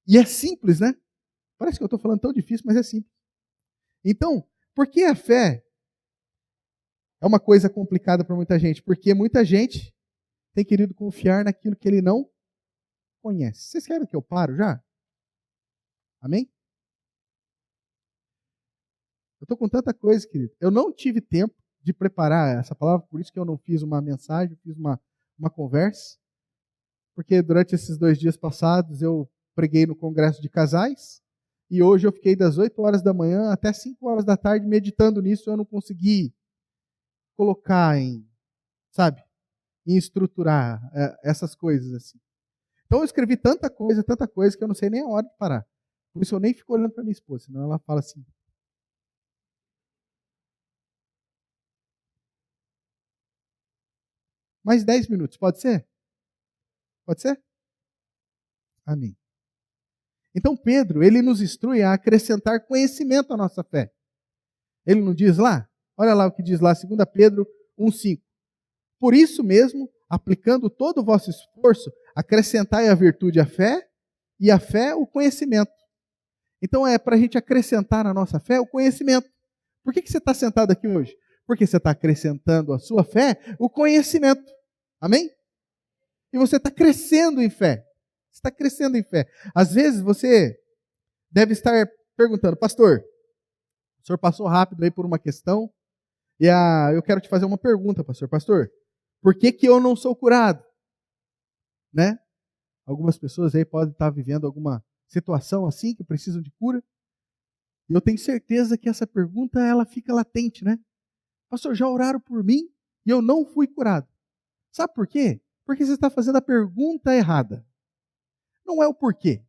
E é simples, né? Parece que eu estou falando tão difícil, mas é simples. Então, por que a fé é uma coisa complicada para muita gente? Porque muita gente tem querido confiar naquilo que ele não conhece. Vocês querem que eu paro já? Amém? Eu estou com tanta coisa, querido. Eu não tive tempo de preparar essa palavra, por isso que eu não fiz uma mensagem, fiz uma conversa. Porque durante esses 2 dias passados eu preguei no congresso de casais. E hoje eu fiquei das 8 horas da manhã até 5 horas da tarde meditando nisso. Eu não consegui colocar em estruturar essas coisas assim. Então eu escrevi tanta coisa que eu não sei nem a hora de parar. Por isso eu nem fico olhando para minha esposa, senão ela fala assim. Mais 10 minutos, pode ser? Pode ser? Amém. Então Pedro, ele nos instrui a acrescentar conhecimento à nossa fé. Ele não diz lá? Olha lá o que diz lá, 2 Pedro 1,5. Por isso mesmo, aplicando todo o vosso esforço, acrescentai a virtude à fé, e a fé o conhecimento. Então é para a gente acrescentar na nossa fé o conhecimento. Por que você está sentado aqui hoje? Porque você está acrescentando à sua fé o conhecimento. Amém? E você está crescendo em fé. Você está crescendo em fé. Às vezes você deve estar perguntando, pastor, o senhor passou rápido aí por uma questão, e eu quero te fazer uma pergunta, pastor. Pastor, por que eu não sou curado? Né? Algumas pessoas aí podem estar vivendo alguma situação assim, que precisam de cura. E eu tenho certeza que essa pergunta, ela fica latente, né? Pastor, já oraram por mim e eu não fui curado. Sabe por quê? Porque você está fazendo a pergunta errada. Não é o porquê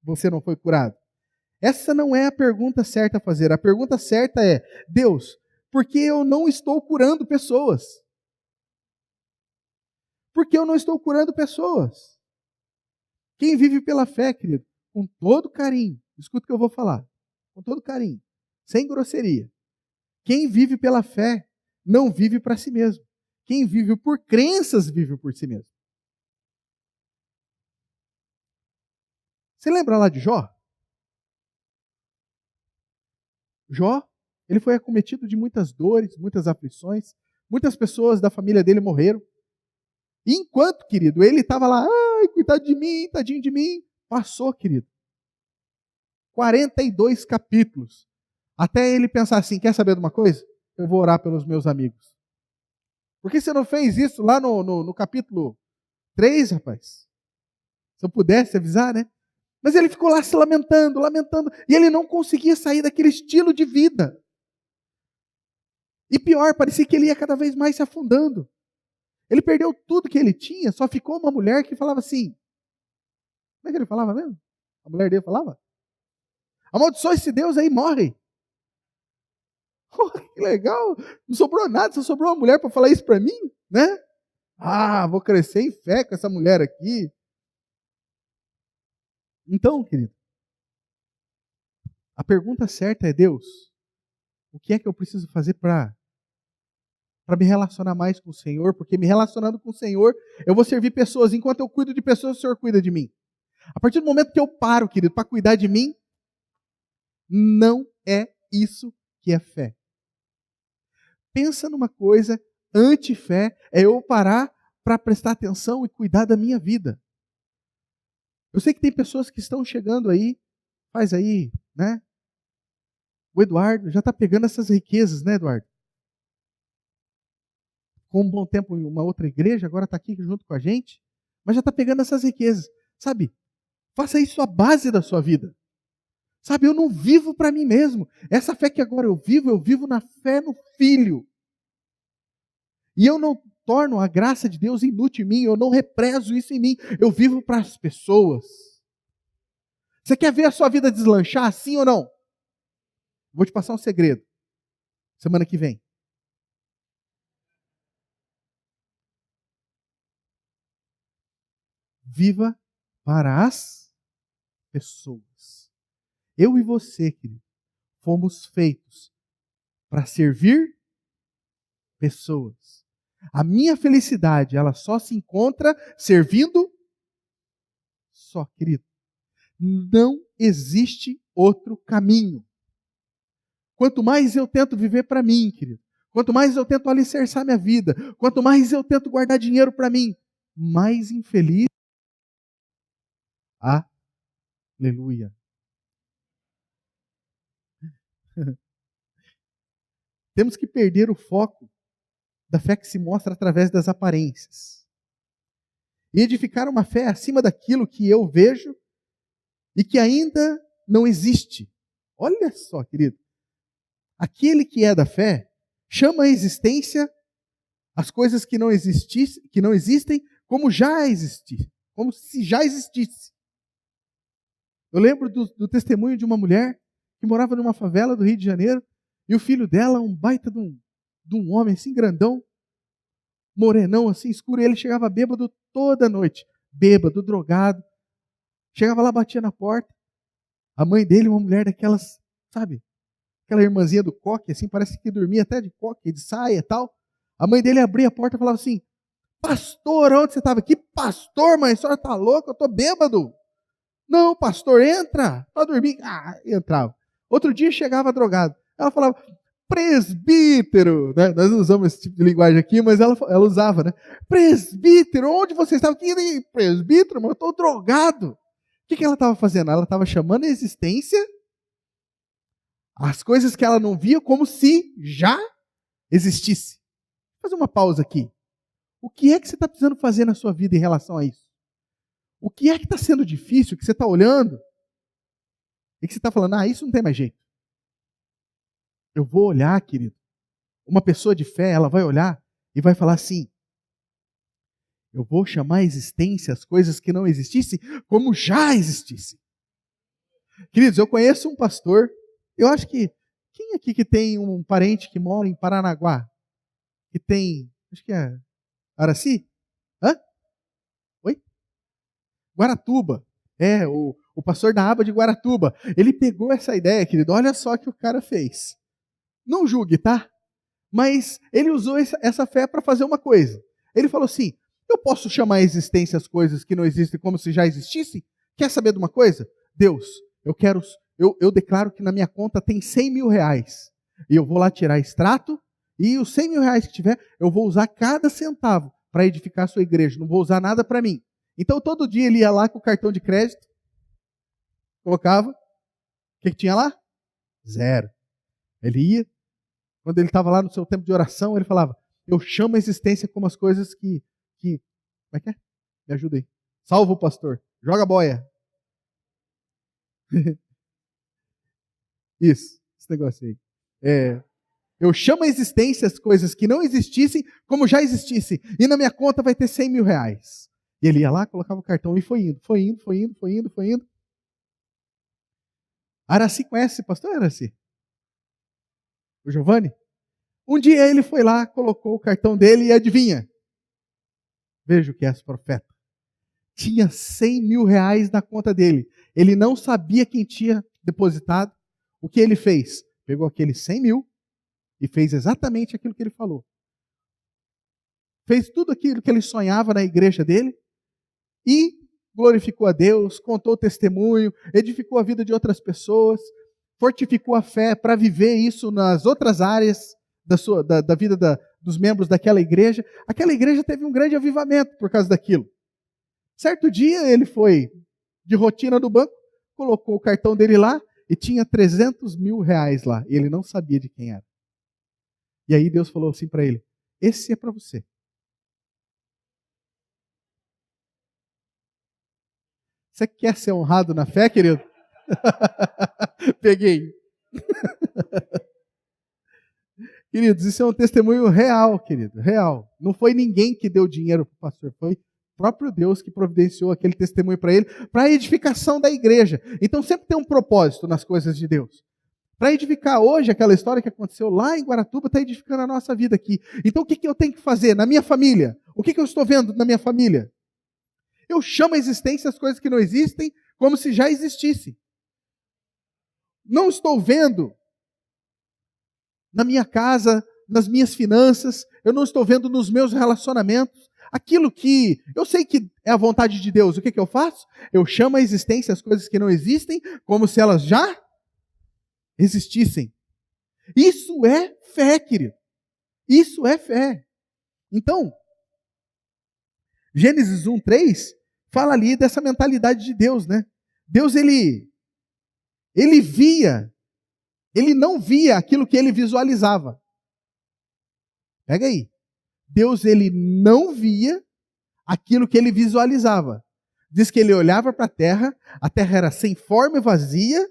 você não foi curado. Essa não é a pergunta certa a fazer. A pergunta certa é, Deus, por que eu não estou curando pessoas? Por que eu não estou curando pessoas? Quem vive pela fé, querido, com todo carinho, escuta o que eu vou falar, com todo carinho, sem grosseria. Quem vive pela fé não vive para si mesmo. Quem vive por crenças vive por si mesmo. Você lembra lá de Jó? Jó, ele foi acometido de muitas dores, muitas aflições, muitas pessoas da família dele morreram. E enquanto, querido, ele estava lá, ai, coitado de mim, tadinho de mim, passou, querido, 42 capítulos, até ele pensar assim, quer saber de uma coisa? Eu vou orar pelos meus amigos. Por que você não fez isso lá no capítulo 3, rapaz? Se eu pudesse avisar, né? Mas ele ficou lá se lamentando, lamentando, e ele não conseguia sair daquele estilo de vida. E pior, parecia que ele ia cada vez mais se afundando. Ele perdeu tudo que ele tinha, só ficou uma mulher que falava assim. Como é que ele falava mesmo? A mulher dele falava? Amaldiçoa esse Deus aí, morre. Oh, que legal. Não sobrou nada, só sobrou uma mulher para falar isso para mim, né? Ah, vou crescer em fé com essa mulher aqui. Então, querido, a pergunta certa é, Deus, o que é que eu preciso fazer para me relacionar mais com o Senhor? Porque me relacionando com o Senhor, eu vou servir pessoas. Enquanto eu cuido de pessoas, o Senhor cuida de mim. A partir do momento que eu paro, querido, para cuidar de mim, não é isso que é fé. Pensa numa coisa, anti-fé é eu parar para prestar atenção e cuidar da minha vida. Eu sei que tem pessoas que estão chegando aí, faz aí, né? O Eduardo já está pegando essas riquezas, né, Eduardo? Com um bom tempo em uma outra igreja, agora está aqui junto com a gente, mas já está pegando essas riquezas. Sabe, faça isso a base da sua vida. Sabe, eu não vivo para mim mesmo. Essa fé que agora eu vivo na fé no Filho. E eu não torno a graça de Deus inútil em mim, eu não represo isso em mim, eu vivo para as pessoas. Você quer ver a sua vida deslanchar, sim ou não? Vou te passar um segredo. Semana que vem. Viva para as pessoas. Eu e você, querido, fomos feitos para servir pessoas. A minha felicidade, ela só se encontra servindo só, querido. Não existe outro caminho. Quanto mais eu tento viver para mim, querido, quanto mais eu tento alicerçar minha vida, quanto mais eu tento guardar dinheiro para mim, mais infeliz. Aleluia. Temos que perder o foco da fé que se mostra através das aparências. E edificar uma fé acima daquilo que eu vejo e que ainda não existe. Olha só, querido. Aquele que é da fé chama a existência as coisas que não existem como já existem, como se já existisse. Eu lembro do testemunho de uma mulher que morava numa favela do Rio de Janeiro e o filho dela, um baita de um homem assim grandão, morenão assim escuro, e ele chegava bêbado toda noite, bêbado, drogado. Chegava lá, batia na porta. A mãe dele, uma mulher daquelas, sabe, aquela irmãzinha do coque, assim, parece que dormia até de coque, de saia e tal. A mãe dele abria a porta e falava assim: pastor, onde você estava? Que pastor, mãe? A senhora está louca? Eu estou bêbado. Não, pastor, entra. Para dormir. Ah, entrava. Outro dia chegava drogado. Ela falava: presbítero, né? Nós não usamos esse tipo de linguagem aqui, mas ela usava, né? Presbítero, onde você estava? Que presbítero, mas eu estou drogado. O que ela estava fazendo? Ela estava chamando a existência as coisas que ela não via como se já existisse. Vou fazer uma pausa aqui. O que é que você está precisando fazer na sua vida em relação a isso? O que é que está sendo difícil, que você está olhando e que você está falando, isso não tem mais jeito. Eu vou olhar, querido. Uma pessoa de fé, ela vai olhar e vai falar assim, eu vou chamar a existência as coisas que não existissem como já existissem. Queridos, eu conheço um pastor, eu acho que, quem aqui que tem um parente que mora em Paranaguá? Que tem, acho que é Araci? Hã? Oi? Guaratuba. O pastor da aba de Guaratuba. Ele pegou essa ideia, querido, olha só o que o cara fez. Não julgue, tá? Mas ele usou essa fé para fazer uma coisa. Ele falou assim, eu posso chamar a existência as coisas que não existem como se já existissem? Quer saber de uma coisa? Deus, eu declaro que na minha conta tem 100 mil reais. E eu vou lá tirar extrato, e os 100 mil reais que tiver, eu vou usar cada centavo para edificar a sua igreja. Não vou usar nada para mim. Então todo dia ele ia lá com o cartão de crédito, colocava, o que tinha lá? 0. Ele ia, quando ele estava lá no seu tempo de oração, ele falava, eu chamo a existência como as coisas que como é que é? Me ajuda aí. Salva o pastor. Joga a boia. Isso, esse negócio aí. Eu chamo a existência as coisas que não existissem como já existissem. E na minha conta vai ter 100 mil reais. E ele ia lá, colocava o cartão e foi indo. Araci conhece esse pastor, Araci? O Giovanni? Um dia ele foi lá, colocou o cartão dele e adivinha? Veja o que é esse profeta. Tinha 100 mil reais na conta dele. Ele não sabia quem tinha depositado. O que ele fez? Pegou aqueles 100 mil e fez exatamente aquilo que ele falou. Fez tudo aquilo que ele sonhava na igreja dele e glorificou a Deus, contou o testemunho, edificou a vida de outras pessoas, fortificou a fé para viver isso nas outras áreas da vida dos membros daquela igreja. Aquela igreja teve um grande avivamento por causa daquilo. Certo dia ele foi de rotina do banco, colocou o cartão dele lá e tinha 300 mil reais lá. E ele não sabia de quem era. E aí Deus falou assim para ele, esse é para você. Você quer ser honrado na fé, querido? Peguei. Queridos, isso é um testemunho real, querido, real. Não foi ninguém que deu dinheiro para o pastor, foi o próprio Deus que providenciou aquele testemunho para ele, para a edificação da igreja. Então sempre tem um propósito nas coisas de Deus. Para edificar hoje, aquela história que aconteceu lá em Guaratuba, está edificando a nossa vida aqui. Então o que eu tenho que fazer na minha família? O que eu estou vendo na minha família? Eu chamo a existência as coisas que não existem como se já existissem. Não estou vendo na minha casa, nas minhas finanças, eu não estou vendo nos meus relacionamentos, aquilo que eu sei que é a vontade de Deus. O que eu faço? Eu chamo a existência as coisas que não existem como se elas já existissem. Isso é fé, querido. Isso é fé. Então, Gênesis 1:3 fala ali dessa mentalidade de Deus, né? Deus, ele não via aquilo que ele visualizava. Pega aí. Deus, ele não via aquilo que ele visualizava. Diz que ele olhava para a terra era sem forma e vazia,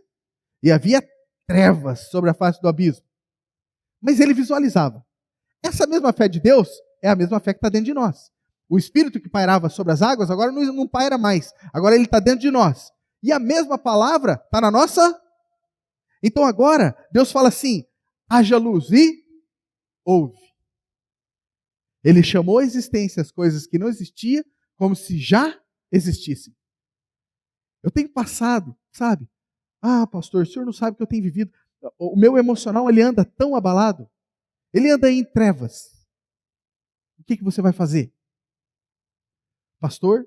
e havia trevas sobre a face do abismo. Mas ele visualizava. Essa mesma fé de Deus é a mesma fé que está dentro de nós. O Espírito que pairava sobre as águas, agora não paira mais. Agora ele está dentro de nós. E a mesma palavra está na nossa. Então agora, Deus fala assim, haja luz e ouve. Ele chamou a existência as coisas que não existiam, como se já existissem. Eu tenho passado, sabe? Pastor, o senhor não sabe o que eu tenho vivido. O meu emocional, ele anda tão abalado. Ele anda em trevas. O que você vai fazer? Pastor,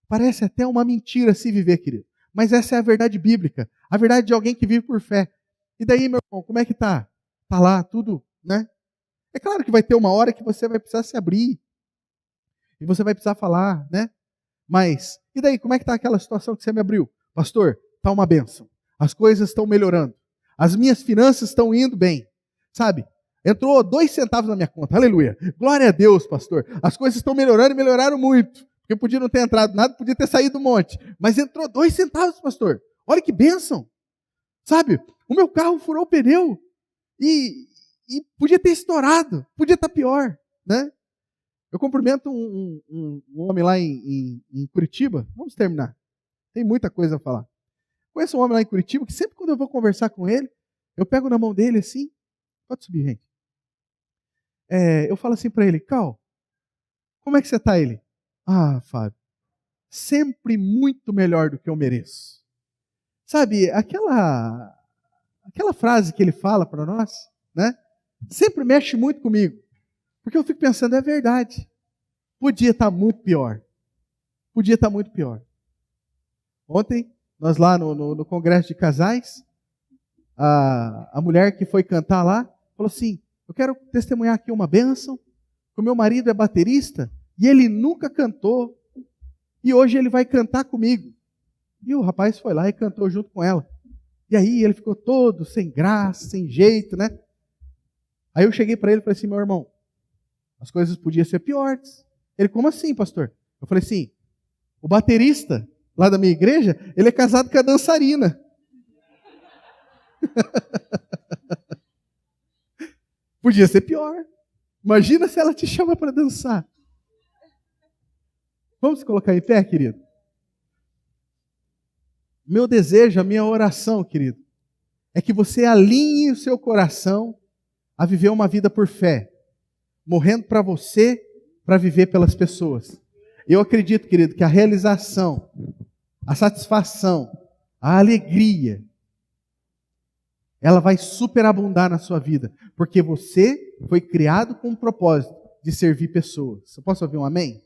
parece até uma mentira se viver, querido. Mas essa é a verdade bíblica. A verdade de alguém que vive por fé. E daí, meu irmão, como é que tá? Tá lá tudo, né? É claro que vai ter uma hora que você vai precisar se abrir. E você vai precisar falar, né? Mas, e daí, como é que tá aquela situação que você me abriu? Pastor, tá uma bênção. As coisas estão melhorando. As minhas finanças estão indo bem. Sabe? Entrou 2 centavos na minha conta. Aleluia. Glória a Deus, pastor. As coisas estão melhorando e melhoraram muito. Porque podia não ter entrado nada, podia ter saído um monte. Mas entrou 2 centavos, pastor. Olha que bênção. Sabe? O meu carro furou o pneu. E podia ter estourado. Podia estar pior, né? Eu cumprimento um homem lá em Curitiba. Vamos terminar. Tem muita coisa a falar. Conheço um homem lá em Curitiba que sempre quando eu vou conversar com ele, eu pego na mão dele assim. Pode subir, gente. Eu falo assim para ele, Cal, como é que você está? Ele? Ah, Fábio, sempre muito melhor do que eu mereço. Sabe, aquela frase que ele fala para nós, né? Sempre mexe muito comigo. Porque eu fico pensando, é verdade. Podia estar muito pior. Podia estar muito pior. Ontem, nós lá no congresso de casais, a mulher que foi cantar lá, falou assim, eu quero testemunhar aqui uma bênção, que o meu marido é baterista, e ele nunca cantou, e hoje ele vai cantar comigo. E o rapaz foi lá e cantou junto com ela. E aí ele ficou todo sem graça, sem jeito, né? Aí eu cheguei para ele e falei assim, meu irmão, as coisas podiam ser piores. Ele, como assim, pastor? Eu falei assim, o baterista lá da minha igreja, ele é casado com a dançarina. Podia ser pior. Imagina se ela te chama para dançar. Vamos se colocar em pé, querido? Meu desejo, a minha oração, querido, é que você alinhe o seu coração a viver uma vida por fé, morrendo para você, para viver pelas pessoas. Eu acredito, querido, que a realização, a satisfação, a alegria, ela vai superabundar na sua vida, porque você foi criado com um propósito de servir pessoas. Eu posso ouvir um amém?